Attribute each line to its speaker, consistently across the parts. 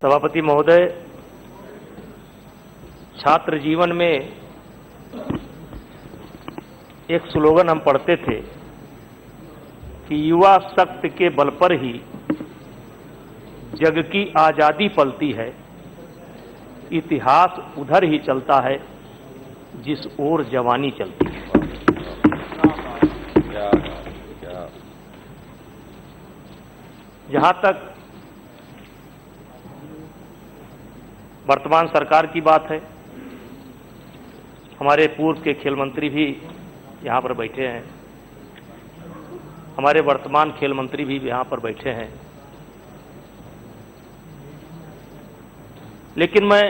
Speaker 1: सभापति महोदय, छात्र जीवन में एक स्लोगन हम पढ़ते थे कि युवा शक्ति के बल पर ही जग की आजादी पलती है, इतिहास उधर ही चलता है जिस ओर जवानी चलती है। जहां तक वर्तमान सरकार की बात है, हमारे पूर्व के खेल मंत्री भी यहाँ पर बैठे हैं, हमारे वर्तमान खेल मंत्री भी यहाँ पर बैठे हैं। लेकिन मैं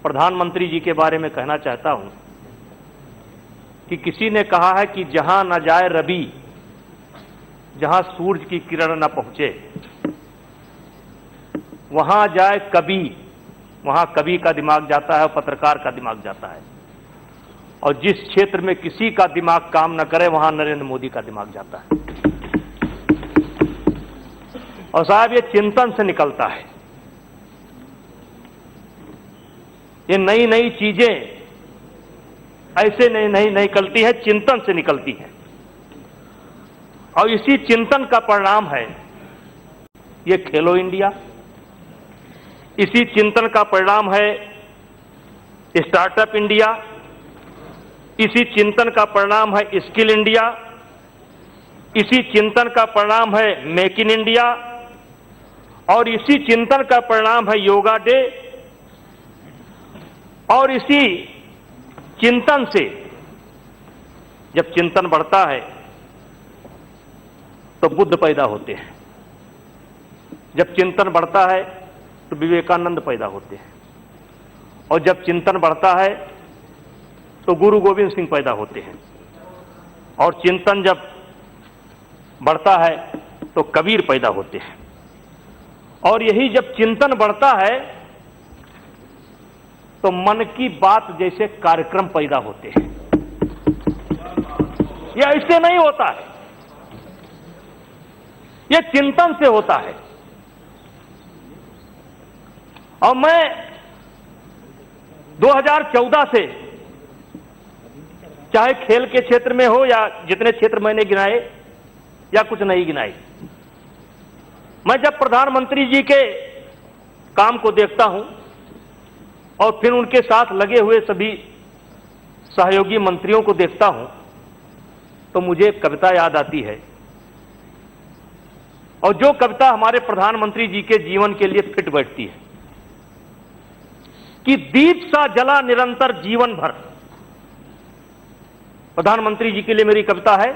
Speaker 1: प्रधानमंत्री जी के बारे में कहना चाहता हूं कि किसी ने कहा है कि जहां न जाए रवि, जहां सूरज की किरण न पहुंचे, वहां जाए कवि, वहां कवि का दिमाग जाता है और पत्रकार का दिमाग जाता है। और जिस क्षेत्र में किसी का दिमाग काम न करे, वहां नरेंद्र मोदी का दिमाग जाता है। और साहब, ये चिंतन से निकलता है। ये नई नई चीजें ऐसे नहीं निकलती है, चिंतन से निकलती है। और इसी चिंतन का परिणाम है ये खेलो इंडिया, इसी चिंतन का परिणाम है स्टार्टअप इंडिया, इसी चिंतन का परिणाम है स्किल इंडिया, इसी चिंतन का परिणाम है मेक इन इंडिया, और इसी चिंतन का परिणाम है योगा डे। और इसी चिंतन से जब चिंतन बढ़ता है तो बुद्ध पैदा होते हैं, जब चिंतन बढ़ता है तो विवेकानंद पैदा होते हैं, और जब चिंतन बढ़ता है तो गुरु गोविंद सिंह पैदा होते हैं, और चिंतन जब बढ़ता है तो कबीर पैदा होते हैं। और यही जब चिंतन बढ़ता है तो मन की बात जैसे कार्यक्रम पैदा होते हैं। यह ऐसे नहीं होता है, यह चिंतन से होता है। और मैं 2014 से, चाहे खेल के क्षेत्र में हो या जितने क्षेत्र मैंने गिनाए या कुछ नहीं गिनाए, मैं जब प्रधानमंत्री जी के काम को देखता हूं और फिर उनके साथ लगे हुए सभी सहयोगी मंत्रियों को देखता हूं तो मुझे एक कविता याद आती है, और जो कविता हमारे प्रधानमंत्री जी के जीवन के लिए फिट बैठती है कि दीप सा जला निरंतर जीवन भर। प्रधानमंत्री जी के लिए मेरी कविता है,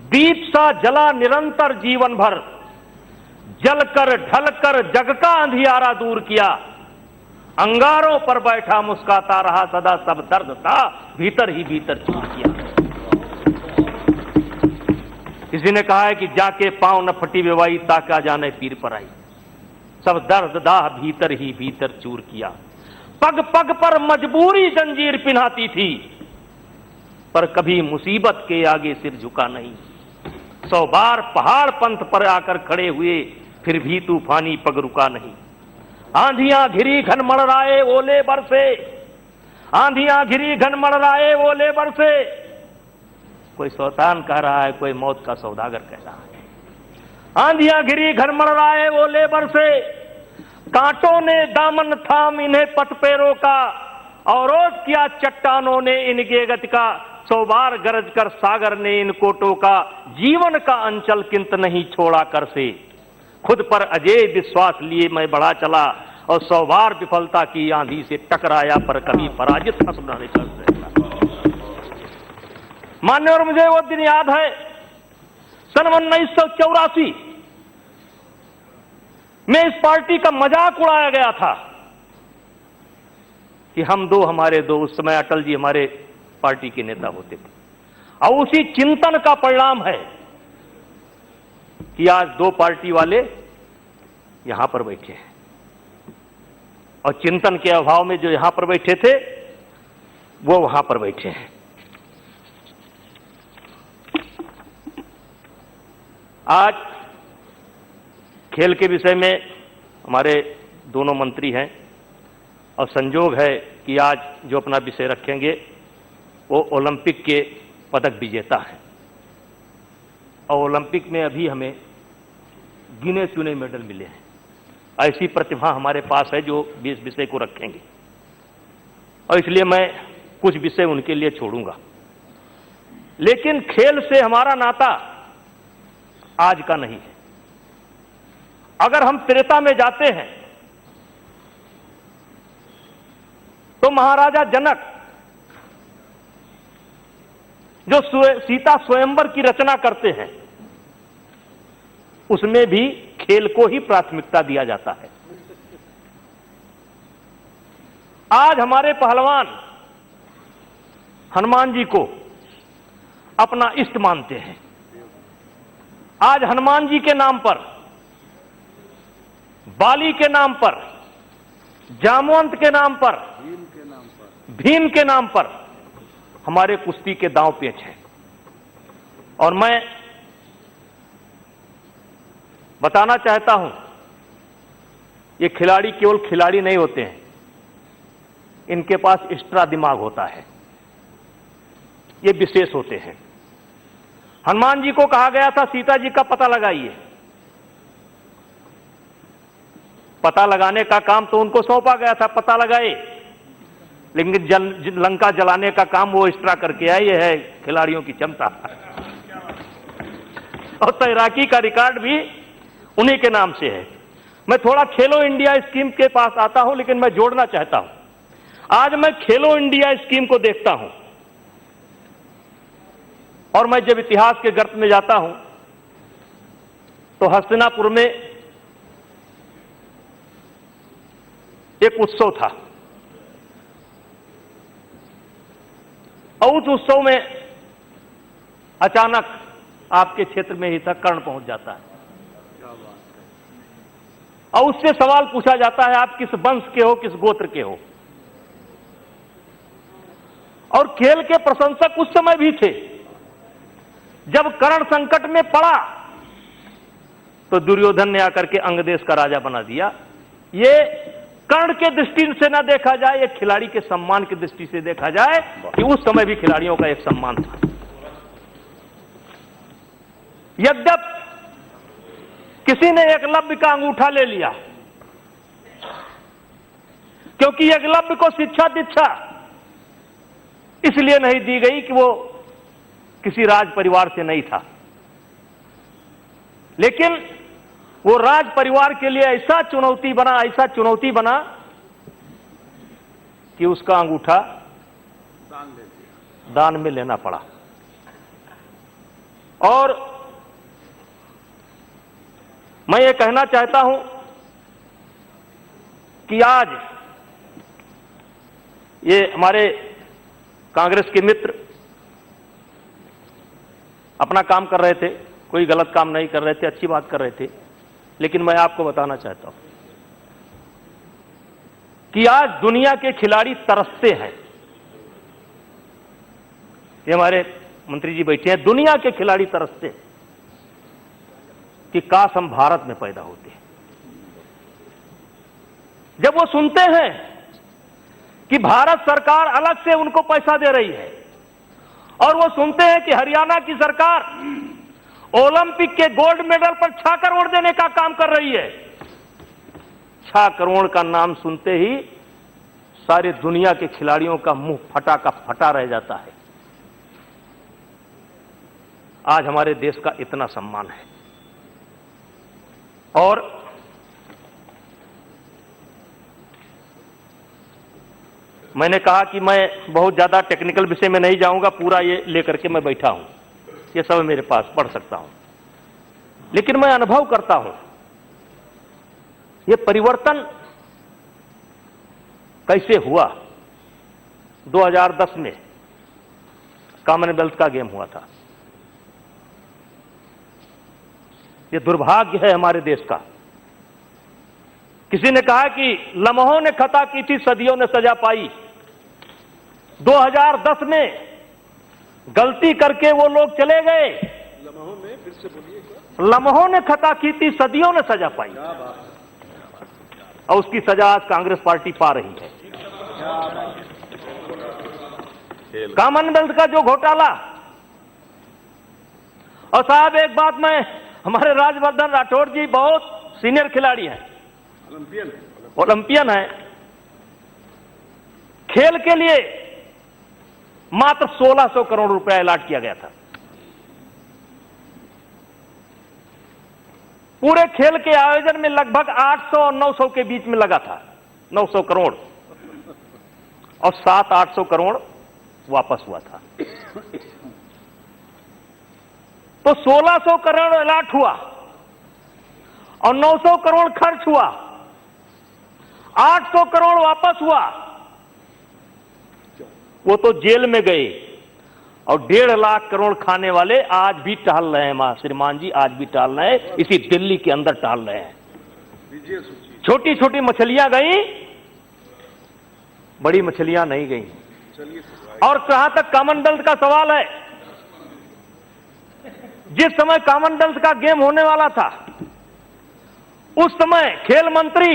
Speaker 1: दीप सा जला निरंतर जीवन भर, जलकर ढलकर जग का अंधियारा दूर किया, अंगारों पर बैठा मुस्काता रहा सदा, सब दर्द था भीतर ही भीतर चूर किया। किसी ने कहा है कि जाके पांव न फटी बेवाई, ताका जाने पीर पर आई, सब दर्द दाह भीतर ही भीतर चूर किया। पग पग पर मजबूरी जंजीर पिन्हाती थी, पर कभी मुसीबत के आगे सिर झुका नहीं। 100 बार पहाड़ पंथ पर आकर खड़े हुए, फिर भी तूफानी पग रुका नहीं। आंधियां घिरी घन मड़राए ओले बरसे, आंधियां घिरी घन मड़राए ओले बरसे। कोई शैतान कह रहा है, कोई मौत का सौदागर कह रहा है। आंधियां घिरी घन मड़राए ओले बरसे, कांटों ने दामन थाम इन्हें पथ पे रोका, अवरोध किया चट्टानों ने इनके गति का, 100 बार गरज कर सागर ने इनको टोका। जीवन का अंचल किंत नहीं छोड़ा कर से, खुद पर अजय विश्वास लिए मैं बढ़ा चला, और 100 बार विफलता की आंधी से टकराया, पर कभी पराजित न सुनाने चल सकता। मान्य, और मुझे वो दिन याद है, सन 1984 में इस पार्टी का मजाक उड़ाया गया था कि हमारे दो, उस समय अटल जी हमारे पार्टी के नेता होते थे। और उसी चिंतन का परिणाम है कि आज 2 पार्टी वाले यहां पर बैठे हैं, और चिंतन के अभाव में जो यहां पर बैठे थे वो वहां पर बैठे हैं। आज खेल के विषय में हमारे दोनों मंत्री हैं और संजोग है कि आज जो अपना विषय रखेंगे वो ओलंपिक के पदक विजेता हैं और ओलंपिक में अभी हमें गिने चुने मेडल मिले हैं। ऐसी प्रतिभा हमारे पास है जो इस विषय को रखेंगे और इसलिए मैं कुछ विषय उनके लिए छोड़ूंगा। लेकिन खेल से हमारा नाता आज का नहीं है। अगर हम त्रेता में जाते हैं तो महाराजा जनक जो सीता स्वयंवर की रचना करते हैं उसमें भी खेल को ही प्राथमिकता दिया जाता है। आज हमारे पहलवान हनुमान जी को अपना इष्ट मानते हैं। आज हनुमान जी के नाम पर, बाली के नाम पर, जामवंत के नाम पर, भीम के नाम पर हमारे कुश्ती के दांव पेच हैं। और मैं बताना चाहता हूं, ये खिलाड़ी केवल खिलाड़ी नहीं होते हैं, इनके पास एक्स्ट्रा दिमाग होता है, ये विशेष होते हैं। हनुमान जी को कहा गया था सीता जी का पता लगाइए। पता लगाने का काम तो उनको सौंपा गया था, पता लगाए, लेकिन लंका जलाने का काम वो एक्स्ट्रा करके आए। ये है खिलाड़ियों की क्षमता। और तैराकी का रिकॉर्ड भी उन्हीं के नाम से है। मैं थोड़ा खेलो इंडिया स्कीम के पास आता हूं, लेकिन मैं जोड़ना चाहता हूं। आज मैं खेलो इंडिया स्कीम को देखता हूं और मैं जब इतिहास के गर्त में जाता हूं तो हस्तिनापुर में एक उत्सव था और उस उत्सव में अचानक आपके क्षेत्र में ही तक कर्ण पहुंच जाता है और उससे सवाल पूछा जाता है आप किस वंश के हो, किस गोत्र के हो। और खेल के प्रशंसक उस समय भी थे। जब कर्ण संकट में पड़ा तो दुर्योधन ने आकर के अंग देश का राजा बना दिया। ये कर्ण के दृष्टि से ना देखा जाए, ये खिलाड़ी के सम्मान की दृष्टि से देखा जाए कि उस समय भी खिलाड़ियों का एक सम्मान था। यद्यप किसी ने एकलव्य का अंगूठा ले लिया, क्योंकि एकलव्य को शिक्षा दीक्षा इसलिए नहीं दी गई कि वो किसी राज परिवार से नहीं था, लेकिन वो राज परिवार के लिए ऐसा चुनौती बना कि उसका अंगूठा दान में लेना पड़ा। और मैं ये कहना चाहता हूं कि आज ये हमारे कांग्रेस के मित्र अपना काम कर रहे थे, कोई गलत काम नहीं कर रहे थे, अच्छी बात कर रहे थे। लेकिन मैं आपको बताना चाहता हूं कि आज दुनिया के खिलाड़ी तरसते हैं। ये हमारे मंत्री जी बैठे हैं, दुनिया के खिलाड़ी तरसते हैं कि काश हम भारत में पैदा होते। जब वो सुनते हैं कि भारत सरकार अलग से उनको पैसा दे रही है और वो सुनते हैं कि हरियाणा की सरकार ओलंपिक के गोल्ड मेडल पर 6 करोड़ देने का काम कर रही है, 6 करोड़ का नाम सुनते ही सारी दुनिया के खिलाड़ियों का मुंह फटा का फटा रह जाता है। आज हमारे देश का इतना सम्मान है। और मैंने कहा कि मैं बहुत ज्यादा टेक्निकल विषय में नहीं जाऊंगा, पूरा ये लेकर के मैं बैठा हूं, ये सब मेरे पास पढ़ सकता हूं, लेकिन मैं अनुभव करता हूं ये परिवर्तन कैसे हुआ। 2010 में कॉमनवेल्थ का गेम हुआ था। ये दुर्भाग्य है हमारे देश का। किसी ने कहा कि लम्हों ने खता की थी, सदियों ने सजा पाई। 2010 में गलती करके वो लोग चले गए,
Speaker 2: लम्हों में फिर से बोलिए,
Speaker 1: लम्हों ने खता की थी, सदियों ने सजा पाई। और उसकी सजा आज कांग्रेस पार्टी पा रही है। कॉमनवेल्थ का जो घोटाला, और साहब एक बात मैं, हमारे राजवर्धन राठौड़ जी बहुत सीनियर खिलाड़ी हैं, ओलंपियन है। खेल के लिए मात्र 1600 करोड़ रुपया अलॉट किया गया था। पूरे खेल के आयोजन में लगभग 800 और 900 के बीच में लगा था, 900 करोड़, और 700-800 करोड़ वापस हुआ था। तो 1600 करोड़ अलॉट हुआ और 900 करोड़ खर्च हुआ, 800 करोड़ वापस हुआ। वो तो जेल में गए, और 1.5 लाख करोड़ खाने वाले आज भी टहल रहे हैं। श्रीमान जी आज भी टहल रहे हैं, इसी दिल्ली के अंदर टहल रहे हैं। छोटी छोटी मछलियां गई, बड़ी मछलियां नहीं गई। और जहां तक कॉमनवेल्थ का सवाल है, जिस समय कॉमनवेल्थ का गेम होने वाला था, उस समय खेल मंत्री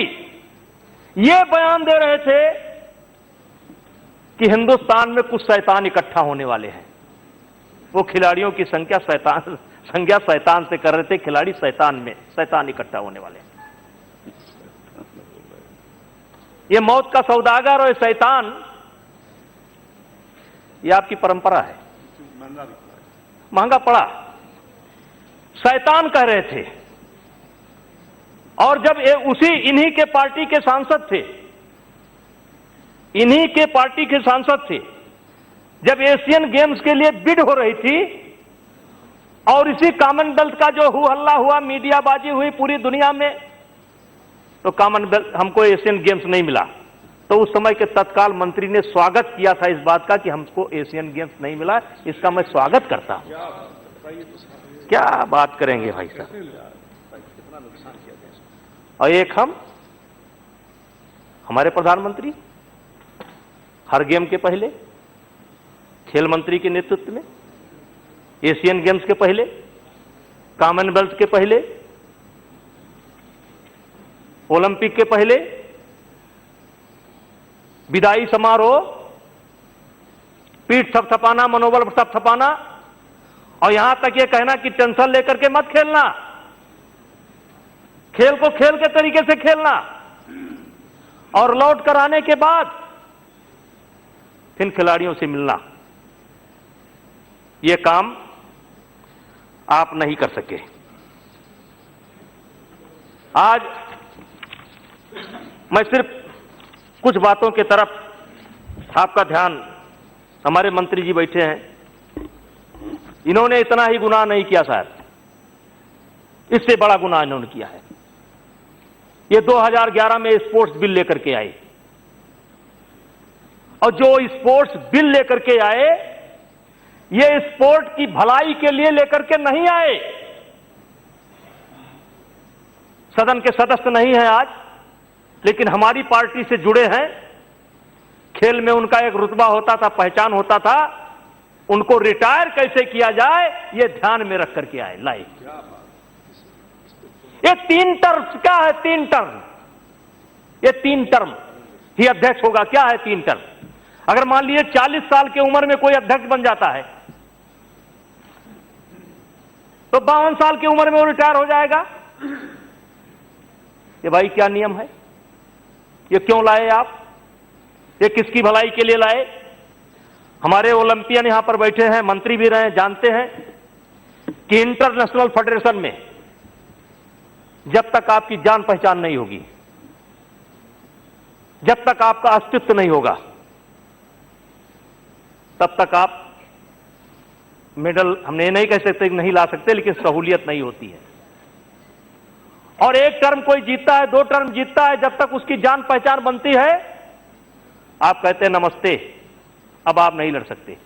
Speaker 1: ये बयान दे रहे थे कि हिंदुस्तान में कुछ शैतान इकट्ठा होने वाले हैं। वो खिलाड़ियों की संख्या शैतान से कर रहे थे, खिलाड़ी शैतान इकट्ठा होने वाले हैं। ये मौत का सौदागर और शैतान, ये आपकी परंपरा है, महंगा पड़ा। शैतान कह रहे थे, और जब इन्हीं के पार्टी के सांसद थे, इन्हीं के पार्टी के सांसद थे, जब एशियन गेम्स के लिए बिड हो रही थी और इसी कॉमनवेल्थ का जो हल्ला हुआ, मीडियाबाजी हुई पूरी दुनिया में, तो कॉमनवेल्थ हमको एशियन गेम्स नहीं मिला। तो उस समय के तत्काल मंत्री ने स्वागत किया था इस बात का कि हमको एशियन गेम्स नहीं मिला, इसका मैं स्वागत करता हूं। क्या बात करेंगे भाई साहब। और एक हमारे प्रधानमंत्री हर गेम के पहले, खेल मंत्री के नेतृत्व में, एशियन गेम्स के पहले, कॉमनवेल्थ के पहले, ओलंपिक के पहले, विदाई समारोह, पीठ थपथपाना, मनोबल थपथपाना, और यहां तक यह कहना कि टेंशन लेकर के मत खेलना, खेल को खेल के तरीके से खेलना, और लौट कर आने के बाद फिर खिलाड़ियों से मिलना। यह काम आप नहीं कर सके। आज मैं सिर्फ कुछ बातों की तरफ आपका ध्यान, हमारे मंत्री जी बैठे हैं, इन्होंने इतना ही गुनाह नहीं किया शायद, इससे बड़ा गुनाह इन्होंने किया है। ये 2011 में स्पोर्ट्स बिल लेकर के आए, और जो स्पोर्ट्स बिल लेकर के आए, ये स्पोर्ट की भलाई के लिए लेकर के नहीं आए। सदन के सदस्य नहीं हैं आज, लेकिन हमारी पार्टी से जुड़े हैं। खेल में उनका एक रुतबा होता था, पहचान होता था, उनको रिटायर कैसे किया जाए ये ध्यान में रख करके आए, लाए। ये 3 टर्म क्या है? 3 टर्म, ये 3 टर्म ही अध्यक्ष होगा। क्या है 3 टर्म? अगर मान लीजिए 40 साल की उम्र में कोई अध्यक्ष बन जाता है, तो 52 साल की उम्र में वो रिटायर हो जाएगा। ये भाई क्या नियम है? ये क्यों लाए आप? ये किसकी भलाई के लिए लाए? हमारे ओलंपियन यहां पर बैठे हैं, मंत्री भी रहे, जानते हैं कि इंटरनेशनल फेडरेशन में जब तक आपकी जान पहचान नहीं होगी, जब तक आपका अस्तित्व नहीं होगा, तब तक आप मेडल, हम ये नहीं कह सकते कि नहीं ला सकते, लेकिन सहूलियत नहीं होती है। और एक टर्म कोई जीतता है, 2 टर्म जीतता है, जब तक उसकी जान पहचान बनती है, आप कहते हैं नमस्ते, अब आप नहीं लड़ सकते।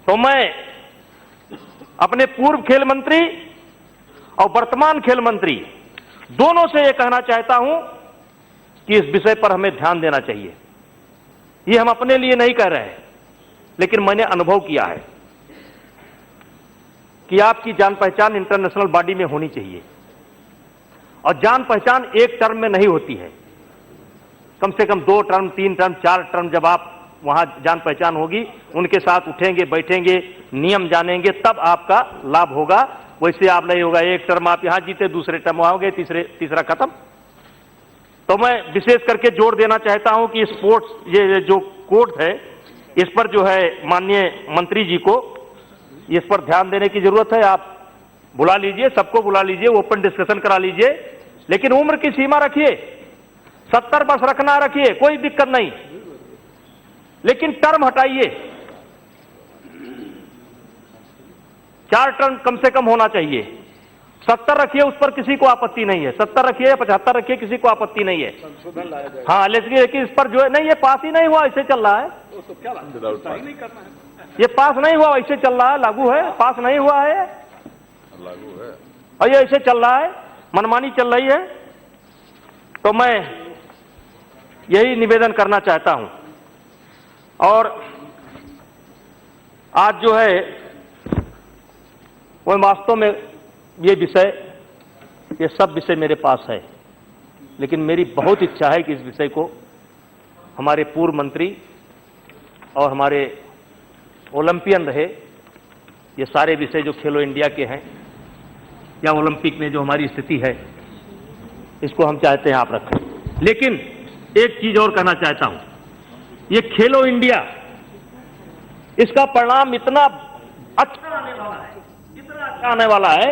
Speaker 1: तो मैं अपने पूर्व खेल मंत्री और वर्तमान खेल मंत्री दोनों से यह कहना चाहता हूं कि इस विषय पर हमें ध्यान देना चाहिए। ये हम अपने लिए नहीं कह रहे हैं, लेकिन मैंने अनुभव किया है कि आपकी जान पहचान इंटरनेशनल बॉडी में होनी चाहिए। और जान पहचान एक टर्म में नहीं होती है, कम से कम 2 टर्म, 3 टर्म, 4 टर्म जब आप वहां जान पहचान होगी, उनके साथ उठेंगे, बैठेंगे, नियम जानेंगे, तब आपका लाभ होगा। वैसे आप नहीं होगा, एक टर्म आप यहां जीते, दूसरे टर्म वहां हो गए, तीसरा खत्म। तो मैं विशेष करके जोर देना चाहता हूं कि स्पोर्ट्स ये जो कोड है, इस पर जो है माननीय मंत्री जी को इस पर ध्यान देने की जरूरत है। आप बुला लीजिए, सबको बुला लीजिए, ओपन डिस्कशन करा लीजिए, लेकिन उम्र की सीमा रखिए, 70 वर्ष रखना रखिए, कोई दिक्कत नहीं, लेकिन टर्म हटाइए, 4 टर्म कम से कम होना चाहिए। 70 रखिए, उस पर किसी को आपत्ति नहीं है, 70 रखिए या 75 रखिए, किसी को आपत्ति नहीं है। हाँ, लेकिन इस पर जो है नहीं, ये पास ही नहीं हुआ, ऐसे चल रहा है, ये पास नहीं हुआ, ऐसे चल रहा है, लागू है, पास नहीं हुआ है, लागू है, और ये ऐसे चल रहा है, मनमानी चल रही है। तो मैं यही निवेदन करना चाहता हूं। और आज जो है वो वास्तव में ये विषय, ये सब विषय मेरे पास है, लेकिन मेरी बहुत इच्छा है कि इस विषय को हमारे पूर्व मंत्री और हमारे ओलंपियन रहे, ये सारे विषय जो खेलो इंडिया के हैं या ओलंपिक में जो हमारी स्थिति है, इसको हम चाहते हैं आप रखें। लेकिन एक चीज और कहना चाहता हूं, ये खेलो इंडिया, इसका परिणाम इतना अच्छा आने वाला है, इतना अच्छा आने वाला है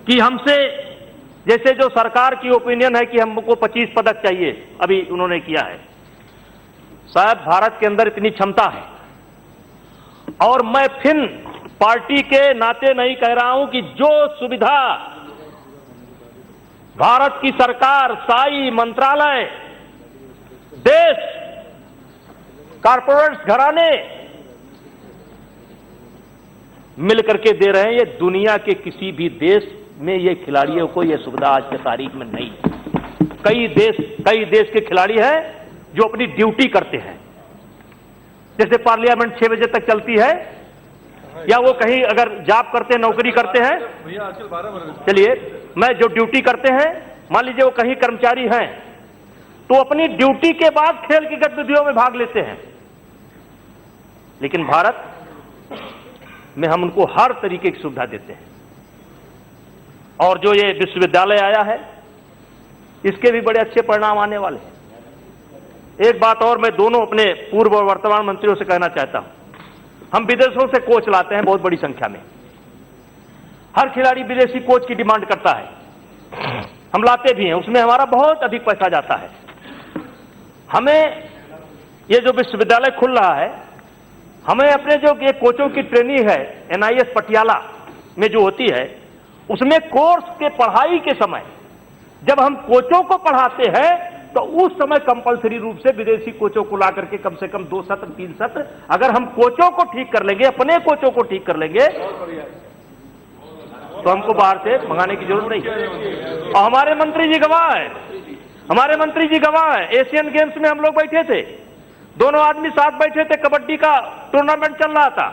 Speaker 1: कि हमसे, जैसे जो सरकार की ओपिनियन है कि हमको 25 पदक चाहिए, अभी उन्होंने किया है, शायद भारत के अंदर इतनी क्षमता है। और मैं फिर पार्टी के नाते नहीं कह रहा हूं कि जो सुविधा भारत की सरकार, साई मंत्रालय, देश, कारपोरेट्स, घराने मिल करके दे रहे हैं, ये दुनिया के किसी भी देश में ये खिलाड़ियों को ये सुविधा आज के तारीख में नहीं है। कई देश के खिलाड़ी हैं जो अपनी ड्यूटी करते हैं, जैसे पार्लियामेंट 6 बजे तक चलती है, या वो कहीं अगर जॉब करते हैं, नौकरी करते हैं, चलिए, मैं जो ड्यूटी करते हैं, मान लीजिए वो कहीं कर्मचारी हैं, तो अपनी ड्यूटी के बाद खेल की गतिविधियों में भाग लेते हैं। लेकिन भारत में हम उनको हर तरीके की सुविधा देते हैं। और जो ये विश्वविद्यालय आया है, इसके भी बड़े अच्छे परिणाम आने वाले हैं। एक बात और मैं दोनों अपने पूर्व और वर्तमान मंत्रियों से कहना चाहता हूं, हम विदेशों से कोच लाते हैं बहुत बड़ी संख्या में, हर खिलाड़ी विदेशी कोच की डिमांड करता है, हम लाते भी हैं, उसमें हमारा बहुत अधिक पैसा जाता है। हमें ये जो विश्वविद्यालय खुल रहा है, हमें अपने जो ये कोचों की ट्रेनिंग है NIS पटियाला में जो होती है, उसमें कोर्स के पढ़ाई के समय जब हम कोचों को पढ़ाते हैं, तो उस समय कंपलसरी रूप से विदेशी कोचों को ला करके कम से कम 2 सत्र 3 सत्र, अगर हम कोचों को ठीक कर लेंगे, अपने कोचों को ठीक कर लेंगे, तो हमको बाहर से मंगाने की जरूरत नहीं है। और हमारे मंत्री जी गवाह है, हमारे मंत्री जी गवाह है, एशियन गेम्स में हम लोग बैठे थे, दोनों आदमी साथ बैठे थे, कबड्डी का टूर्नामेंट चल रहा था,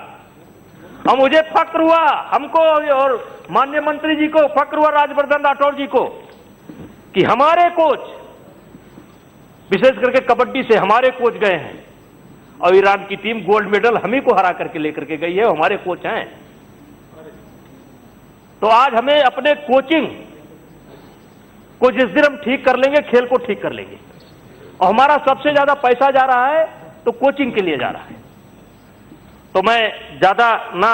Speaker 1: और मुझे फक्र हुआ, हमको और माननीय मंत्री जी को फक्र हुआ, राजवर्धन राठौड़ जी को, कि हमारे कोच, विशेष करके कबड्डी से हमारे कोच गए हैं, और ईरान की टीम गोल्ड मेडल हम ही को हरा करके लेकर के गई है, हमारे कोच हैं। तो आज हमें अपने कोचिंग को जिस दिन हम ठीक कर लेंगे, खेल को ठीक कर लेंगे, और हमारा सबसे ज्यादा पैसा जा रहा है तो कोचिंग के लिए जा रहा है। तो मैं ज्यादा ना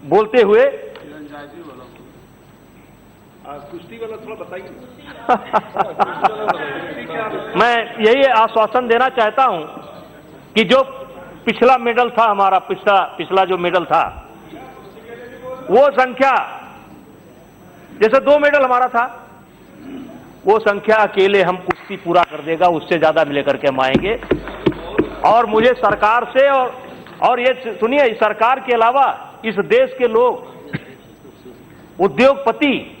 Speaker 1: बोलते हुए कुश्ती वाला थोड़ा बताइए। मैं यही आश्वासन देना चाहता हूं कि जो पिछला मेडल था हमारा, पिछला जो मेडल था, वो संख्या, जैसे 2 मेडल हमारा था, वो संख्या अकेले हम कुश्ती पूरा कर देगा, उससे ज्यादा लेकर के हम आएंगे। और मुझे सरकार से और ये सुनिए, सरकार के अलावा इस देश के लोग, उद्योगपति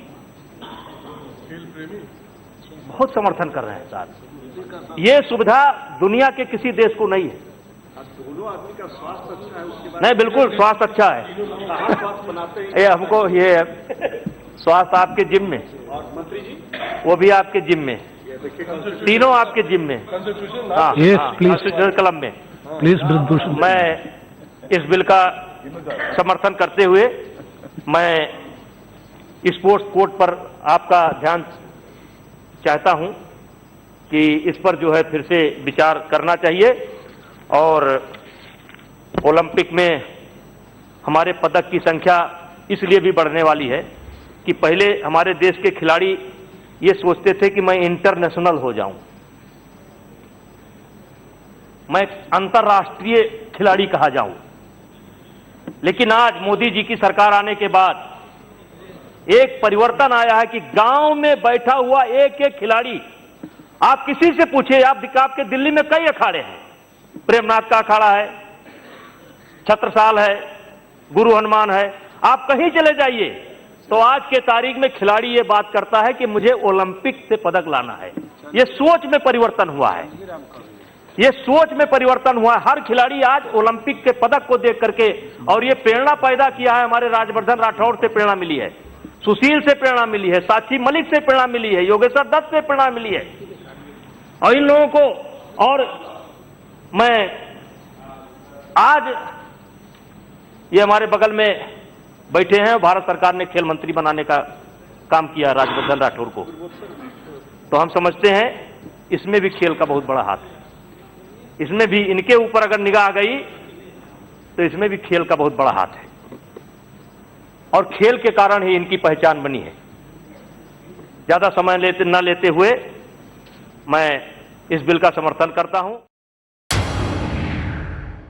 Speaker 1: बहुत समर्थन कर रहे हैं साहब। ये सुविधा दुनिया के किसी देश को नहीं है। दोनों आदमी का स्वास्थ्य अच्छा है, उसके बाद नहीं, बिल्कुल स्वास्थ्य अच्छा है, ये हमको ये स्वास्थ्य आपके जिम में,
Speaker 2: और मंत्री जी
Speaker 1: वो भी आपके जिम में,
Speaker 2: ये देखिए
Speaker 1: तीनों आपके जिम में।
Speaker 2: कॉन्स्टिट्यूशन
Speaker 1: हाँ,
Speaker 3: Yes,
Speaker 1: हाँ,
Speaker 3: please.
Speaker 1: कॉन्स्टिट्यूशनल क्लब में।
Speaker 3: प्लीज ब्रजभूषण।
Speaker 1: मैं इस बिल का समर्थन करते हुए मैं स्पोर्ट्स कोड पर आपका ध्यान चाहता हूं कि इस पर जो है फिर से विचार करना चाहिए और ओलंपिक में हमारे पदक की संख्या इसलिए भी बढ़ने वाली है कि पहले हमारे देश के खिलाड़ी ये सोचते थे कि मैं इंटरनेशनल हो जाऊं, मैं अंतर्राष्ट्रीय खिलाड़ी कहा जाऊं। लेकिन आज मोदी जी की सरकार आने के बाद एक परिवर्तन आया है कि गांव में बैठा हुआ एक एक खिलाड़ी, आप किसी से पूछिए, आपके दिल्ली में कई अखाड़े हैं, प्रेमनाथ का अखाड़ा है, छत्रसाल है, गुरु हनुमान है, आप कहीं चले जाइए तो आज के तारीख में खिलाड़ी ये बात करता है कि मुझे ओलंपिक से पदक लाना है। ये सोच में परिवर्तन हुआ है, ये सोच में परिवर्तन हुआ है। हर खिलाड़ी आज ओलंपिक के पदक को देख करके, और ये प्रेरणा पैदा किया है, हमारे राजवर्धन राठौड़ से प्रेरणा मिली है, सुशील से प्रेरणा मिली है, साक्षी मलिक से प्रेरणा मिली है, योगेश्वर दत्त से प्रेरणा मिली है। और इन लोगों को, और मैं आज ये हमारे बगल में बैठे हैं, भारत सरकार ने खेल मंत्री बनाने का काम किया राजवर्धन राठौड़ को, तो हम समझते हैं इसमें भी खेल का बहुत बड़ा हाथ है। इसमें भी इनके ऊपर अगर निगाह गई तो इसमें भी खेल का बहुत बड़ा हाथ है, और खेल के कारण ही इनकी पहचान बनी है। ज्यादा समय न लेते हुए मैं इस बिल का समर्थन करता हूं।